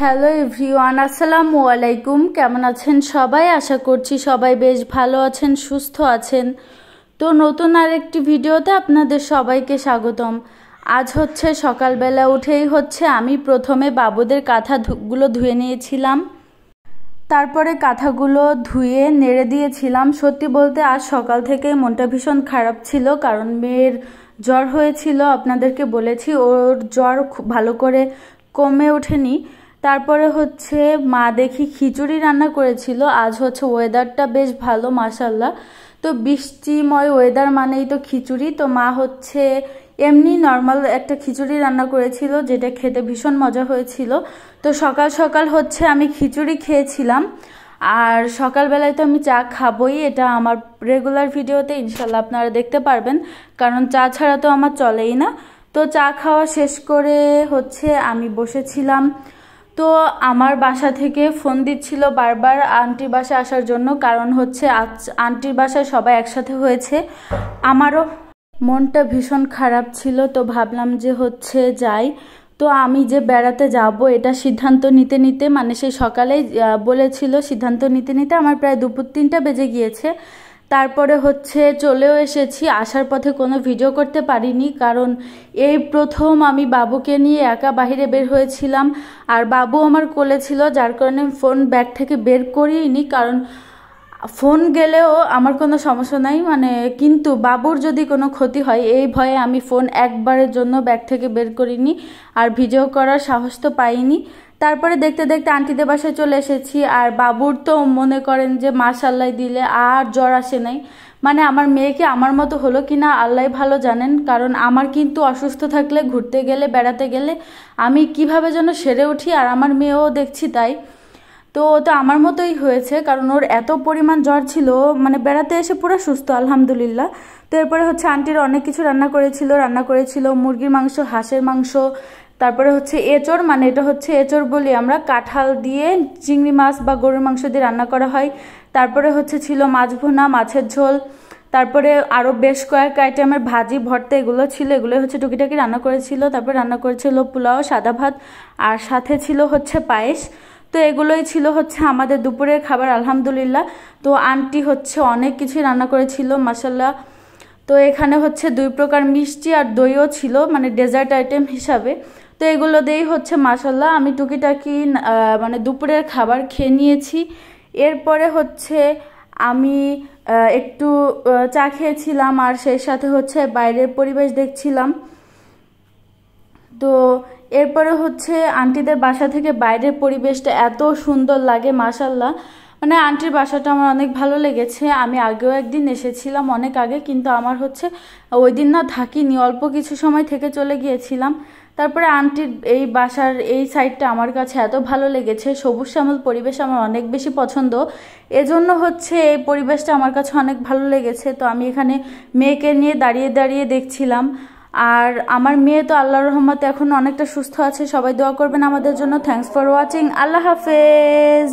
Hello everyone, আসসালামু আলাইকুম। কেমন আছেন সবাই? আশা করছি সবাই বেশ ভালো আছেন, সুস্থ আছেন। তো নতুন আরেকটি ভিডিওতে আপনাদের সবাইকে স্বাগতম। আজ হচ্ছে সকালবেলা উঠেই আমি প্রথমে বাবুদের কাঁথাগুলো ধুয়ে নিয়েছিলাম, তারপরে কাঁথাগুলো ধুয়ে নেড়ে দিয়েছিলাম। সত্যি বলতে আজ সকাল থেকে মনটা ভীষণ খারাপ ছিল, কারণ মেয়ের জ্বর হয়েছিল। আপনাদেরকে বলেছি ওর জ্বর খুব ভালো করে কমে ওঠেনি। তারপরে মা দেখি খিচুড়ি রান্না করেছিল। আজ ওয়েদারটা বেশ ভালো মাশাআল্লাহ। তো বৃষ্টিময় ওয়েদার মানেই তো খিচুড়ি। তো মা এমনি নর্মাল একটা খিচুড়ি রান্না করেছিল, যেটা খেতে ভীষণ মজা হয়েছিল। তো সকাল সকাল আমি খিচুড়ি খেয়েছিলাম। আর সকালবেলায় তো আমি চা খাবই, এটা আমার রেগুলার ভিডিওতে ইনশাল্লাহ আপনারা দেখতে পারবেন, কারণ চা ছাড়া তো আমার চলেই না। তো চা খাওয়া শেষ করে আমি বসেছিলাম। তো আমার বাসা থেকে ফোন দিচ্ছিল বারবার আন্টির বাসায় আসার জন্য, কারণ আন্টির বাসায় সবাই একসাথে হয়েছে। আমারও মনটা ভীষণ খারাপ ছিল, তো ভাবলাম যে যাই। তো আমি যে বেড়াতে যাব এটা সিদ্ধান্ত নিতে নিতে, মানে সেই সকালেই বলেছিল, সিদ্ধান্ত নিতে নিতে আমার প্রায় দুপুর 3টা বেজে গিয়েছে। তারপরে চলেও এসেছি। আসার পথে কোনো ভিডিও করতে পারিনি, কারণ এই প্রথম আমি বাবুকে নিয়ে একা বাইরে বের হয়েছিলাম। আর বাবু আমার কোলে ছিল, যার কারণে ফোন ব্যাগ থেকে বের করিনি, কারণ ফোন গেলেও আমার কোনো সমস্যা নাই, কিন্তু বাবুর যদি কোনো ক্ষতি হয় এই ভয়ে আমি ফোন একবারের জন্য ব্যাগ থেকে বের করিনি, আর ভিডিও করার সাহস তো পাইনি। তারপরে দেখতে দেখতে আন্টিদের বাসায় চলে এসেছি। আর বাবুর তো মনে করেন যে মাশাআল্লাহ দিলে আর জ্বর আসে নাই। আমার মেয়েকে আমার মতো হলো কিনা আল্লাহ ভালো জানেন, কারণ আমার কিন্তু অসুস্থ থাকলে, ঘুরতে গেলে, বেড়াতে গেলে আমি কিভাবে যেন সেরে উঠি, আর আমার মেয়েও দেখছি তাই। তো ওটা আমার মতোই হয়েছে, কারণ ওর এত পরিমাণ জ্বর ছিল, বেড়াতে এসে পুরো সুস্থ আলহামদুলিল্লাহ। তো এরপরে আন্টির অনেক কিছু রান্না করেছিল মুরগির মাংস, হাঁসের মাংস, তারপরে এঁচড়, এটা এঁচড় বলি আমরা, কাঁঠাল দিয়ে চিংড়ি মাছ বা গরুর মাংস দিয়ে রান্না করা হয়। তারপরে ছিল মাছ ভুনা, মাছের ঝোল, তারপরে আরও বেশ কয়েক আইটেমের ভাজি, ভর্তা, এগুলো ছিল। এগুলো টুকিটাকি রান্না করেছিল। তারপরে রান্না করেছিল পোলাও, সাদা ভাত, আর সাথে ছিল পায়েস। তো এগুলোই ছিল আমাদের দুপুরের খাবার আলহামদুলিল্লাহ। তো আন্টি অনেক কিছুই রান্না করেছিল মাশাআল্লাহ। তো এখানে 2 প্রকার মিষ্টি আর দইও ছিল, ডেজার্ট আইটেম হিসাবে। তো এগুলো দিয়েই মাশাআল্লাহ আমি টুকিটাকি দুপুরের খাবার খেয়ে নিয়েছি। এরপরে আমি একটু চা খেয়েছিলাম, আর সেই সাথে বাইরের পরিবেশ দেখছিলাম। তো এরপরে আন্টিদের বাসা থেকে বাইরের পরিবেশটা এত সুন্দর লাগে মাশাআল্লাহ। আন্টির বাসাটা আমার অনেক ভালো লেগেছে। আমি আগেও একদিন এসেছিলাম, অনেক আগে, কিন্তু আমার ওই দিন না থাকিনি, অল্প কিছু সময় থেকে চলে গিয়েছিলাম। তারপরে আন্টির এই বাসার এই সাইডটা আমার কাছে এত ভালো লেগেছে, সবুজ শ্যামল পরিবেশ আমার অনেক বেশি পছন্দ। এজন্য এই পরিবেশটা আমার কাছে অনেক ভালো লেগেছে। তো আমি এখানে মেয়েকে নিয়ে দাঁড়িয়ে দাঁড়িয়ে দেখছিলাম। আর আমার মেয়ে তো আল্লাহর রহমতে এখন অনেকটা সুস্থ আছে। সবাই দোয়া করবেন আমাদের জন্য। Thanks for watching. আল্লাহ হাফেজ।